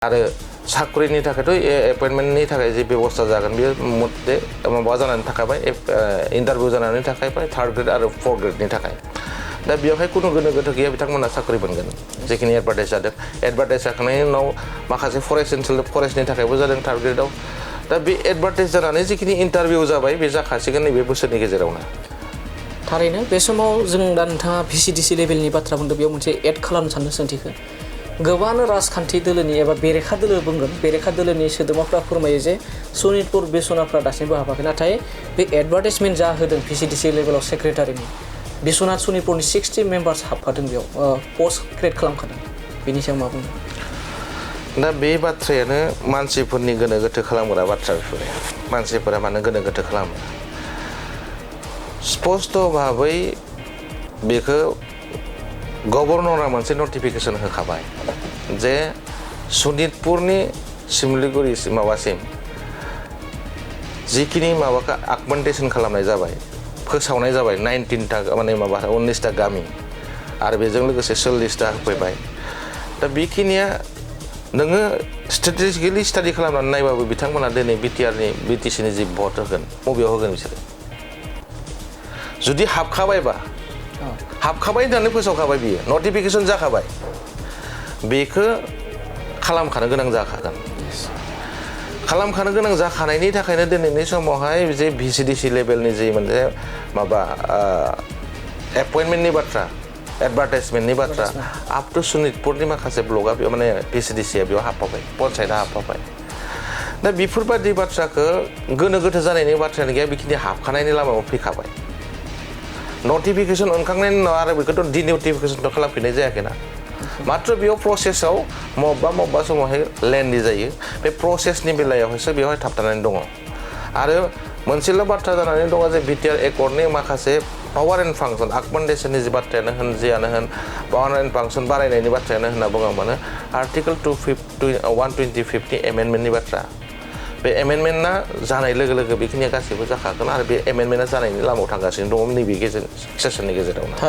आरो साख्रिनि थाखायथ' एपइन्टमेन्टनि थाखाय जे बेबस्था जागोन बेयो मथे माबा जानानै थाखाबाय इन्टारभिउ जानानै थाखाबाय 3rd ग्रेड आरो 4th ग्रेडनि थाखाय दा बेयावहाय कुनु गोनो गोथो गैया बिथांमोना साख्रि मोनगोन जेखिनि एडभार्टाइज जादों एडभार्टाइज जाखांनायनि उनाव माखासे फरेस्ट ओनसोल फरेस्टनि थाखायबो जादों 3rd ग्रेडआव दा बे एडभार्टाइज जानानै जिखिनि इन्टारभिउ जाबाय बे जाखासिगोन नैबे बोसोरनि गेजेरावनो थारैनो बे समाव जों दा नोंथाङा VCDC लेभेलनि बाथ्रा बुंदों बेयाव मोनसे एड खालामनो सानदों सोंथिखौ गोबां राजखान्थि दोलोनि एबा बेरेखा दोलो बुंगोन बेरेखा दोलोनि सोद्रोमाफ्रा फोरमायो जे सनितपुर बिस्वनाथफ्रा दासिमबो हाबाखै नाथाय बे एडभार्टाइजमेन्ट जा होदों VCDC लेभेलाव सेक्रेटारिनि बिस्वनाथ सनितपुरनि 60 मेम्बार्स हाबखादों बेयाव पस्ट क्रिएट खालामखादों बेनि सायाव मा बुंदों दा बे बाथ्रायानो मानसिफोरनि गोनो गोथो खालामग्रा बाथ्रा बेफोरो मानसिफोरा मानो गोनो गोथो खालामो स्पष्ट भाबै बेखौ गभर्नरा मोनसे नटिफिकेसन होखाबाय जे सनितपुरनि सिमलिगुरि माबासिम जिखिनि माबाखौ आगमेन्टेसन खालामनाय जाबाय फोसावनाय जाबाय 19टा माने माबा 19टा गामि आरो बेजों लोगोसे 40टा होफैबाय दा बेखिनिया नोङो स्ट्रेटेजिकेलि स्टाडि खालामनानै नायबाबो बिथांमोना दिनै BTCनि जि भट होगोन बबेयाव होगोन बिसोरो जुदि हाबखाबायबा हाबखाबाय होननानै फोसावखाबाय बियो नटिफिकेसन जाखाबाय बेखौ खालामखानो गोनां जाखागोन खालामखानो गोनां जाखानायनि थाखायनो दिनैनि समावहाय जे VCDC लेभेलनि जे मोनसे माबा एपइन्टमेन्टनि बाथ्रा एडभार्टाइजमेन्टनि बाथ्रा आप टु सनितपुरनि माखासे ब्लकआ बेयाव माने VCDCआ बेयाव हाबफाबाय पन्सायतआ हाबफाबाय दा बेफोरबायदि बाथ्राखौ गोनो गोथो जानायनि बाथ्रायानो गैया बेखिनि हाबखानायनि लामायाव फैखाबाय नटिफिकेसन ओंखारनायनि उनाव आरो बेखौथ' डिनटिफिकेसनथ' खालामफिननाय जायाखैना मात्र बेयाव प्रसेसआव मबेबा समावहाय लेन्डि जायो बे प्रसेसनि बेलायावहायसो बेवहाय थाबथानानै दङ आरो मोनसेल' बाथ्रा जानानै दङ जे बिटिआर एकर्डनि माखासे पावार एन्ड फांसन आगमेन्टेसननि जि बाथ्रायानो होन जियानो होन पावार एन्ड फांसन बारायनायनि बाथ्रायानो होनना बुङा मानो आर्टिकेल 125 एमेन्डमेन्टनि बाथ्रा बे एमेन्डमेन्टआ जानाय लोगो लोगो बेखिनिया गासैबो जाखागोन आरो बे एमेन्डमेन्टआ जानायनि लामायाव थांगासिनो दङ नैबे सेसननि गेजेरावनो